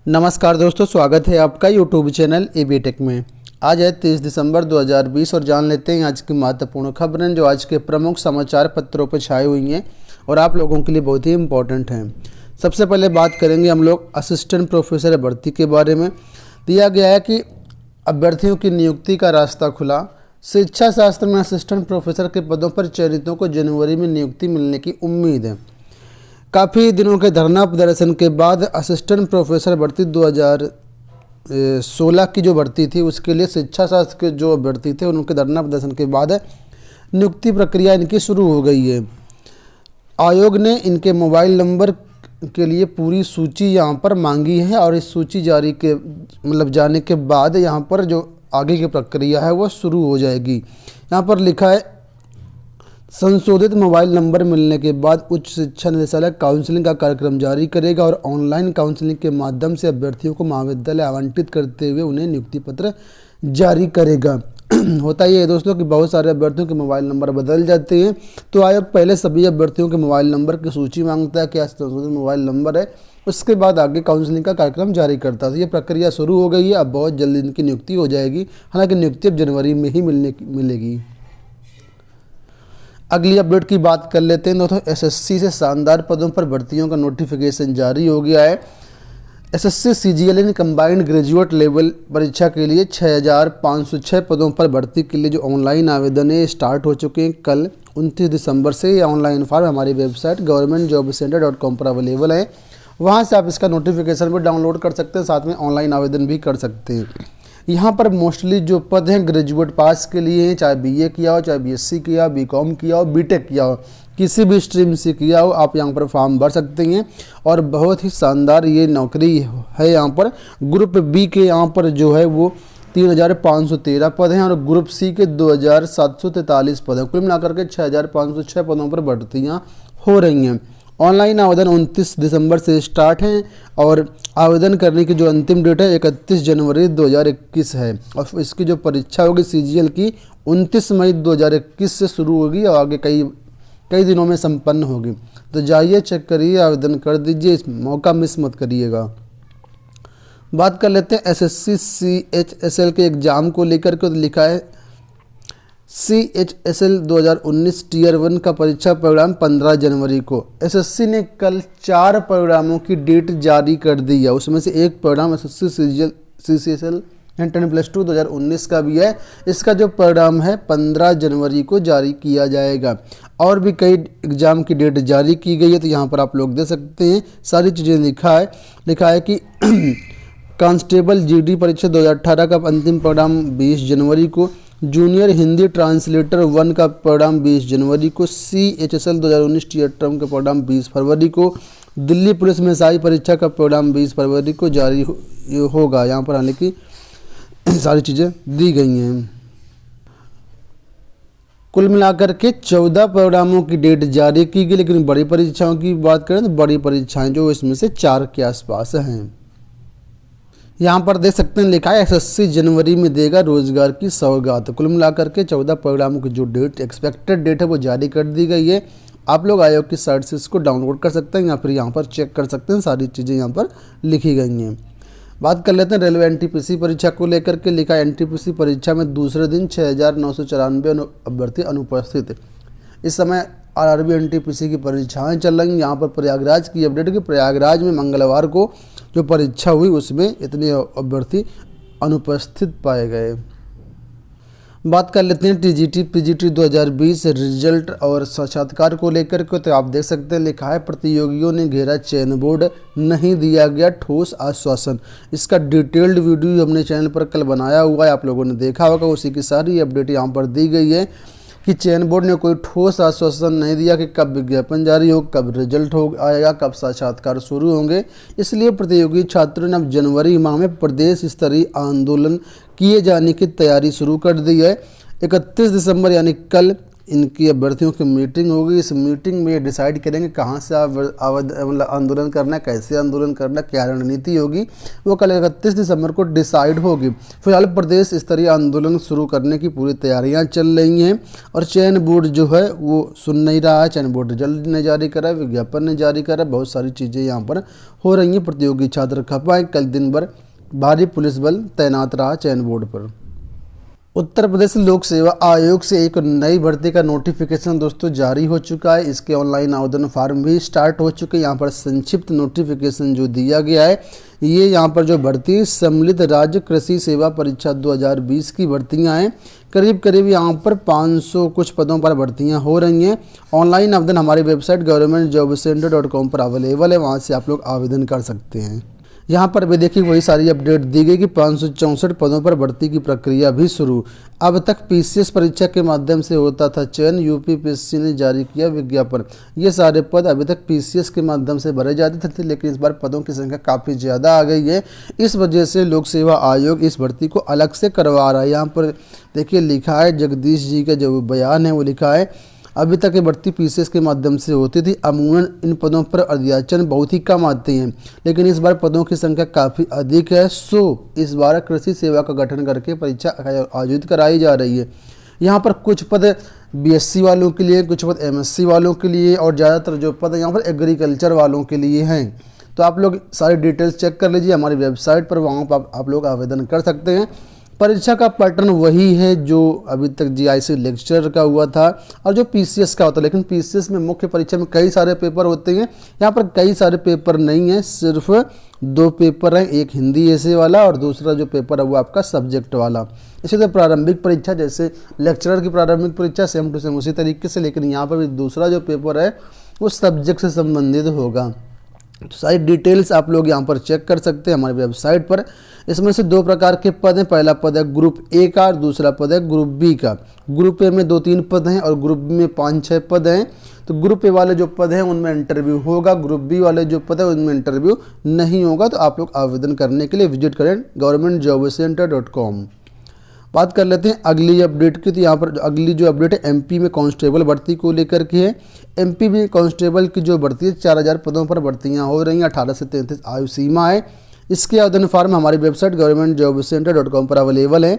नमस्कार दोस्तों, स्वागत है आपका यूट्यूब चैनल एबी टेक में। आज है 30 दिसंबर 2020 और जान लेते हैं आज की महत्वपूर्ण खबरें जो आज के प्रमुख समाचार पत्रों पर छाई हुई हैं और आप लोगों के लिए बहुत ही इम्पोर्टेंट हैं। सबसे पहले बात करेंगे हम लोग असिस्टेंट प्रोफेसर भर्ती के बारे में। दिया गया है कि अभ्यर्थियों की नियुक्ति का रास्ता खुला। शिक्षा शास्त्र में असिस्टेंट प्रोफेसर के पदों पर चयनितों को जनवरी में नियुक्ति मिलने की उम्मीद है। काफ़ी दिनों के धरना प्रदर्शन के बाद असिस्टेंट प्रोफेसर भर्ती 2016 की जो भर्ती थी उसके लिए शिक्षा शास्त्र के जो अभ्यर्थी थे उनके धरना प्रदर्शन के बाद नियुक्ति प्रक्रिया इनकी शुरू हो गई है। आयोग ने इनके मोबाइल नंबर के लिए पूरी सूची यहाँ पर मांगी है और इस सूची जाने के बाद यहाँ पर जो आगे की प्रक्रिया है वो शुरू हो जाएगी। यहाँ पर लिखा है संशोधित मोबाइल नंबर मिलने के बाद उच्च शिक्षा निदेशालय काउंसलिंग का कार्यक्रम जारी करेगा और ऑनलाइन काउंसलिंग के माध्यम से अभ्यर्थियों को महाविद्यालय आवंटित करते हुए उन्हें नियुक्ति पत्र जारी करेगा। होता ये है दोस्तों कि बहुत सारे अभ्यर्थियों के मोबाइल नंबर बदल जाते हैं, तो आयोग पहले सभी अभ्यर्थियों के मोबाइल नंबर की सूची मांगता है, क्या संशोधित मोबाइल नंबर है, उसके बाद आगे काउंसलिंग का कार्यक्रम जारी करता है। तो ये प्रक्रिया शुरू हो गई है, अब बहुत जल्दी इनकी नियुक्ति हो जाएगी। हालांकि नियुक्ति अब जनवरी में ही मिलेगी। अगली अपडेट की बात कर लेते हैं दोस्तों। एसएससी से शानदार पदों पर भर्तियों का नोटिफिकेशन जारी हो गया है। एसएससी सीजीएल ने कंबाइंड ग्रेजुएट लेवल परीक्षा के लिए 6506 पदों पर भर्ती के लिए जो ऑनलाइन आवेदन है स्टार्ट हो चुके हैं। कल 29 दिसंबर से ये ऑनलाइन फॉर्म हमारी वेबसाइट governmentjobcenter.com पर अवेलेबल है। वहाँ से आप इसका नोटिफिकेशन भी डाउनलोड कर सकते हैं, साथ में ऑनलाइन आवेदन भी कर सकते हैं। यहाँ पर मोस्टली जो पद हैं ग्रेजुएट पास के लिए हैं, चाहे बीए किया हो, चाहे बीएससी किया हो, बीकॉम किया हो, बीटेक किया हो, किसी भी स्ट्रीम से किया हो, आप यहाँ पर फॉर्म भर सकते हैं। और बहुत ही शानदार ये नौकरी है। यहाँ पर ग्रुप बी के यहाँ पर जो है वो 3513 पद हैं और ग्रुप सी के 2743 पद हैं। कुल मिलाकर के 6506 पदों पर भर्तियाँ हो रही हैं। ऑनलाइन आवेदन 29 दिसंबर से स्टार्ट हैं और आवेदन करने की जो अंतिम डेट है 31 जनवरी 2021 है और इसकी जो परीक्षा होगी सीजीएल की 29 मई 2021 से शुरू होगी और आगे कई दिनों में संपन्न होगी। तो जाइए, चेक करिए, आवेदन कर दीजिए, इस मौका मिस मत करिएगा। बात कर लेते हैं एसएससी सीएचएसएल के एग्ज़ाम को लेकर के। तो लिखा है CHSL 2019 टीयर 1 का परीक्षा परिणाम 15 जनवरी को। एसएससी ने कल 4 परिणामों की डेट जारी कर दी है। उसमें से एक परिणाम एसएससी CCSL 10+2 2019 का भी है। इसका जो परिणाम है 15 जनवरी को जारी किया जाएगा। और भी कई एग्ज़ाम की डेट जारी की गई है, तो यहाँ पर आप लोग दे सकते हैं। सारी चीज़ें लिखा है कि कांस्टेबल जीडी परीक्षा 2018 का अंतिम परिणाम 20 जनवरी को, जूनियर हिंदी ट्रांसलेटर 1 का परिणाम 20 जनवरी को, CHSL 2019 टीयर टर्म का परिणाम 20 फरवरी को, दिल्ली पुलिस में SI परीक्षा का परिणाम 20 फरवरी को जारी होगा। यहाँ पर आने की सारी चीज़ें दी गई हैं। कुल मिलाकर के 14 परिणामों की डेट जारी की गई, लेकिन बड़ी परीक्षाओं की बात करें तो बड़ी परीक्षाएं जो इसमें से 4 के आसपास हैं। यहाँ पर देख सकते हैं लिखा है एसएससी जनवरी में देगा रोजगार की सौगात। कुल मिलाकर के 14 परिणामों की जो डेट एक्सपेक्टेड डेट है वो जारी कर दी गई है। आप लोग आयोग की साइट से इसको डाउनलोड कर सकते हैं या फिर यहाँ पर चेक कर सकते हैं। सारी चीज़ें यहाँ पर लिखी गई हैं। बात कर लेते हैं रेलवे एनटीपीसी परीक्षा को लेकर के। लिखा है एनटीपीसी परीक्षा में दूसरे दिन 6994 अभ्यर्थी अनुपस्थित। इस समय आरआरबी एनटीपीसी की परीक्षाएं चल रही हैं। यहाँ पर प्रयागराज की अपडेट की प्रयागराज में मंगलवार को जो परीक्षा हुई उसमें इतने अभ्यर्थी अनुपस्थित पाए गए। बात कर लेते हैं टीजीटी पीजीटी 2020 रिजल्ट और साक्षात्कार को लेकर के। तो आप देख सकते हैं लिखा है प्रतियोगियों ने घेरा चयन बोर्ड, नहीं दिया गया ठोस आश्वासन। इसका डिटेल्ड वीडियो हमने चैनल पर कल बनाया हुआ है, आप लोगों ने देखा होगा। उसी की सारी अपडेट यहाँ पर दी गई है कि चयन बोर्ड ने कोई ठोस आश्वासन नहीं दिया कि कब विज्ञापन जारी हो, कब रिजल्ट हो आएगा, कब साक्षात्कार शुरू होंगे। इसलिए प्रतियोगी छात्रों ने अब जनवरी माह में प्रदेश स्तरीय आंदोलन किए जाने की तैयारी शुरू कर दी है। 31 दिसंबर यानी कल इनकी अभ्यर्थियों की मीटिंग होगी। इस मीटिंग में ये डिसाइड करेंगे कहाँ से मतलब आंदोलन करना है, कैसे आंदोलन करना, क्या रणनीति होगी, वो कल 31 दिसंबर को डिसाइड होगी। फिलहाल प्रदेश स्तरीय आंदोलन शुरू करने की पूरी तैयारियां चल रही हैं और चयन बोर्ड जो है वो सुन नहीं रहा है। चयन बोर्ड जल्द नहीं जारी कर रहा है, विज्ञापन नहीं जारी कर रहा है, बहुत सारी चीज़ें यहाँ पर हो रही हैं। प्रतियोगी छात्र खपाएं, कल दिन भर भारी पुलिस बल तैनात रहा चयन बोर्ड पर। उत्तर प्रदेश लोक सेवा आयोग से एक नई भर्ती का नोटिफिकेशन दोस्तों जारी हो चुका है। इसके ऑनलाइन आवेदन फॉर्म भी स्टार्ट हो चुके हैं। यहाँ पर संक्षिप्त नोटिफिकेशन जो दिया गया है, ये यहाँ पर जो भर्ती सम्मिलित राज्य कृषि सेवा परीक्षा 2020 की भर्तियाँ हैं। करीब करीब यहाँ पर 500 कुछ पदों पर भर्तियाँ हो रही हैं। ऑनलाइन आवेदन हमारी वेबसाइट governmentjobcenter.com पर अवेलेबल है, वहाँ से आप लोग आवेदन कर सकते हैं। यहाँ पर भी देखिए वही सारी अपडेट दी गई कि 564 पदों पर भर्ती की प्रक्रिया भी शुरू। अब तक पीसीएस परीक्षा के माध्यम से होता था चयन, यूपीपीएससी ने जारी किया विज्ञापन। ये सारे पद अभी तक पीसीएस के माध्यम से भरे जाते थे, लेकिन इस बार पदों की संख्या काफ़ी ज़्यादा आ गई है। इस वजह से लोक सेवा आयोग इस भर्ती को अलग से करवा रहा है। यहाँ पर देखिए लिखा है, जगदीश जी का जो बयान है वो लिखा है, अभी तक ये भर्ती पीसीएस के माध्यम से होती थी। अमूमन इन पदों पर अध्याचन बहुत ही कम आते हैं, लेकिन इस बार पदों की संख्या काफ़ी अधिक है। इस बार कृषि सेवा का गठन करके परीक्षा आयोजित कराई जा रही है। यहाँ पर कुछ पद बीएससी वालों के लिए, कुछ पद एमएससी वालों के लिए और ज़्यादातर जो पद यहाँ पर एग्रीकल्चर वालों के लिए हैं। तो आप लोग सारी डिटेल्स चेक कर लीजिए हमारी वेबसाइट पर, वहाँ पर आप लोग आवेदन कर सकते हैं। परीक्षा का पैटर्न वही है जो अभी तक जीआईसी लेक्चर का हुआ था और जो पीसीएस का होता है, लेकिन पीसीएस में मुख्य परीक्षा में कई सारे पेपर होते हैं। यहाँ पर कई सारे पेपर नहीं है, सिर्फ 2 पेपर हैं, एक हिंदी ऐसे वाला और दूसरा जो पेपर है वो आपका सब्जेक्ट वाला। इसी तरह प्रारंभिक परीक्षा जैसे लेक्चरर की प्रारंभिक परीक्षा सेम टू सेम उसी तरीके से, लेकिन यहाँ पर भी दूसरा जो पेपर है वो सब्जेक्ट से संबंधित होगा। तो सारी डिटेल्स आप लोग यहाँ पर चेक कर सकते हैं हमारी वेबसाइट पर। इसमें से 2 प्रकार के पद हैं, पहला पद है ग्रुप ए का और दूसरा पद है ग्रुप बी का। ग्रुप ए में 2-3 पद हैं और ग्रुप बी में 5-6 पद हैं। तो ग्रुप ए वाले जो पद हैं उनमें इंटरव्यू होगा, ग्रुप बी वाले जो पद है उनमें इंटरव्यू नहीं होगा। तो आप लोग आवेदन करने के लिए विजिट करें governmentjobcenter.com। बात कर लेते हैं अगली अपडेट की। तो यहाँ पर अगली जो अपडेट है एमपी में कांस्टेबल भर्ती को लेकर के है। एमपी में कांस्टेबल की जो भर्ती है 4000 पदों पर भर्तियाँ हो रही हैं। 18 से 33 आयु सीमा है। इसके आवेदन फॉर्म हमारी वेबसाइट governmentjobcenter.com पर अवेलेबल है।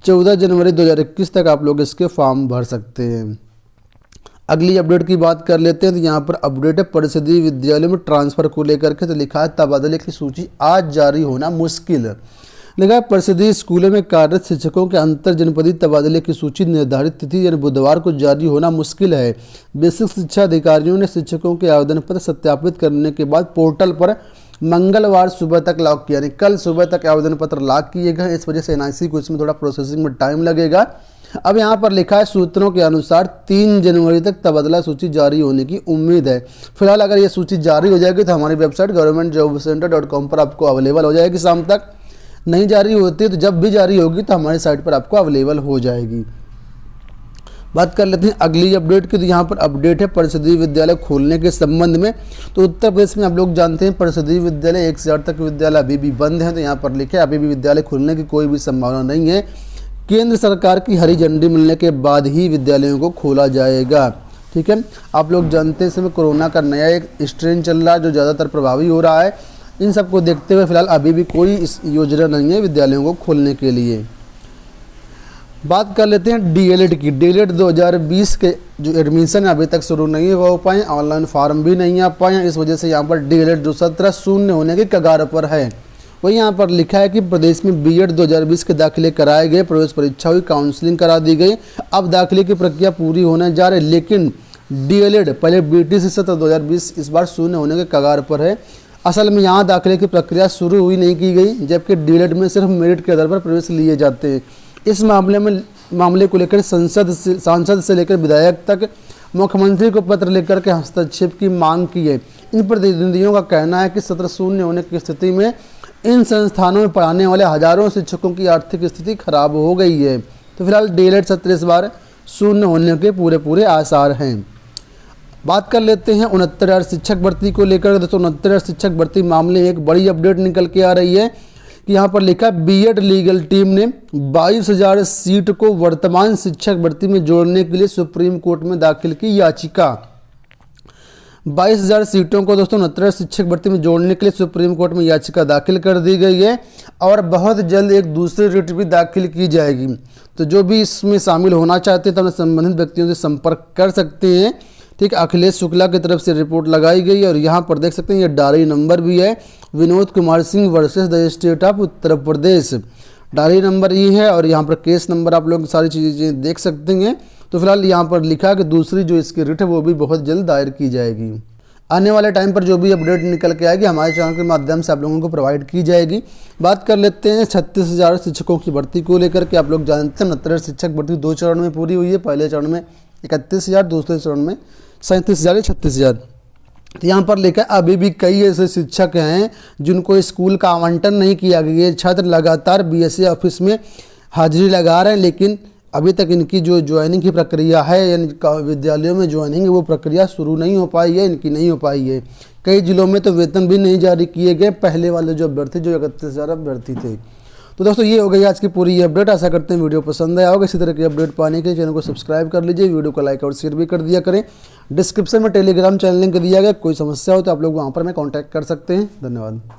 14 जनवरी 2021 तक आप लोग इसके फॉर्म भर सकते हैं। अगली अपडेट की बात कर लेते हैं। तो यहाँ पर अपडेट है परिषदीय विद्यालयों में ट्रांसफर को लेकर के। तो लिखा है तबादले की सूची आज जारी होना मुश्किल। लिखा है परिषदीय स्कूलों में कार्यरत शिक्षकों के अंतर जनपदीय तबादले की सूची निर्धारित तिथि यानी बुधवार को जारी होना मुश्किल है। बेसिक शिक्षा अधिकारियों ने शिक्षकों के आवेदन पत्र सत्यापित करने के बाद पोर्टल पर मंगलवार सुबह तक लॉक किया, यानी कल सुबह तक आवेदन पत्र लॉक किए गए। इस वजह से एनआईसी को इसमें थोड़ा प्रोसेसिंग में टाइम लगेगा। अब यहाँ पर लिखा है सूत्रों के अनुसार 3 जनवरी तक तबादला सूची जारी होने की उम्मीद है। फिलहाल अगर ये सूची जारी हो जाएगी तो हमारी वेबसाइट governmentjobcenter.com पर आपको अवेलेबल हो जाएगी शाम तक। नहीं जारी होती है तो जब भी जारी होगी तो हमारी साइट पर आपको अवेलेबल हो जाएगी। बात कर लेते हैं अगली अपडेट की। तो यहाँ पर अपडेट है परिषदीय विद्यालय खोलने के संबंध में। तो उत्तर प्रदेश में आप लोग जानते हैं परिषदीय विद्यालय 1 से 8 तक विद्यालय अभी भी बंद है। तो यहाँ पर लिखे अभी भी विद्यालय खुलने की कोई भी संभावना नहीं है। केंद्र सरकार की हरी झंडी मिलने के बाद ही विद्यालयों को खोला जाएगा। ठीक है, आप लोग जानते हैं इस समय कोरोना का नया एक स्ट्रेन चल रहा है जो ज़्यादातर प्रभावी हो रहा है। इन सबको देखते हुए फिलहाल अभी भी कोई इस योजना नहीं है विद्यालयों को खोलने के लिए। बात कर लेते हैं डीएलएड की। डीएलएड 2020 के जो एडमिशन है अभी तक शुरू नहीं हो पाए, ऑनलाइन फॉर्म भी नहीं आ पाए। इस वजह से यहाँ पर डीएलएड जो सत्र शून्य होने के कगार पर है। वही यहाँ पर लिखा है कि प्रदेश में बीएड 2020 के दाखिले कराए गए, प्रवेश परीक्षा हुई, काउंसलिंग करा दी गई। अब दाखिले की प्रक्रिया पूरी होने जा रही, लेकिन डीएलएड पहले बीटीसी सत्र 2020 इस बार शून्य होने के कगार पर है। असल में यहाँ दाखिले की प्रक्रिया शुरू हुई नहीं की गई, जबकि डीएलएड में सिर्फ मेरिट के आधार पर प्रवेश लिए जाते हैं। इस मामले को लेकर सांसद से लेकर विधायक तक मुख्यमंत्री को पत्र लेकर के हस्तक्षेप की मांग की है। इन प्रतिनिधियों का कहना है कि सत्र शून्य होने की स्थिति में इन संस्थानों में पढ़ाने वाले हजारों शिक्षकों की आर्थिक स्थिति खराब हो गई है। तो फिलहाल डीएलएड सत्र इस बार शून्य होने के पूरे आसार हैं। बात कर लेते हैं 69,000 शिक्षक भर्ती को लेकर। दोस्तों 69,000 शिक्षक भर्ती मामले में एक बड़ी अपडेट निकल के आ रही है कि यहाँ पर लिखा बीएड लीगल टीम ने 22,000 सीट को वर्तमान शिक्षक भर्ती में जोड़ने के लिए सुप्रीम कोर्ट में दाखिल की याचिका। 22,000 सीटों को दोस्तों 69 शिक्षक भर्ती में जोड़ने के लिए सुप्रीम कोर्ट में याचिका दाखिल कर दी गई है और बहुत जल्द एक दूसरी रिट भी दाखिल की जाएगी। तो जो भी इसमें शामिल होना चाहते हैं तो अपने संबंधित व्यक्तियों से संपर्क कर सकते हैं। ठीक, अखिलेश शुक्ला की तरफ से रिपोर्ट लगाई गई और यहाँ पर देख सकते हैं ये डायरी नंबर भी है, Vinod Kumar Singh versus the state of Uttar Pradesh, diary number ये है और यहाँ पर केस नंबर आप लोग सारी चीज़ें देख सकते हैं। तो फिलहाल यहाँ पर लिखा कि दूसरी जो इसकी रिट है वो भी बहुत जल्द दायर की जाएगी। आने वाले टाइम पर जो भी अपडेट निकल के आएगी हमारे चैनल के माध्यम से आप लोगों को प्रोवाइड की जाएगी। बात कर लेते हैं 36,000 शिक्षकों की भर्ती को लेकर के। आप लोग जानते हैं 69 शिक्षक भर्ती 2 चरण में पूरी हुई है। पहले चरण में 31,000, दूसरे चरण में 37,000 या 36,000। तो यहाँ पर लिखा है अभी भी कई ऐसे शिक्षक हैं जिनको स्कूल का आवंटन नहीं किया गया है। छात्र लगातार बीएसए ऑफिस में हाजिरी लगा रहे हैं, लेकिन अभी तक इनकी जो ज्वाइनिंग की प्रक्रिया है यानी विद्यालयों में ज्वाइनिंग है वो प्रक्रिया शुरू नहीं हो पाई है, इनकी नहीं हो पाई है। कई जिलों में तो वेतन भी नहीं जारी किए गए पहले वाले जो अभ्यर्थी जो 31,000 अभ्यर्थी थे। तो दोस्तों ये हो गई आज की पूरी ये अपडेट। आशा करते हैं वीडियो पसंद आया होगा। इसी तरह की अपडेट पाने के लिए चैनल को सब्सक्राइब कर लीजिए, वीडियो को लाइक और शेयर भी कर दिया करें। डिस्क्रिप्शन में टेलीग्राम चैनल लिंक दिया गया, कोई समस्या हो तो आप लोग वहाँ पर मैं कॉन्टैक्ट कर सकते हैं। धन्यवाद।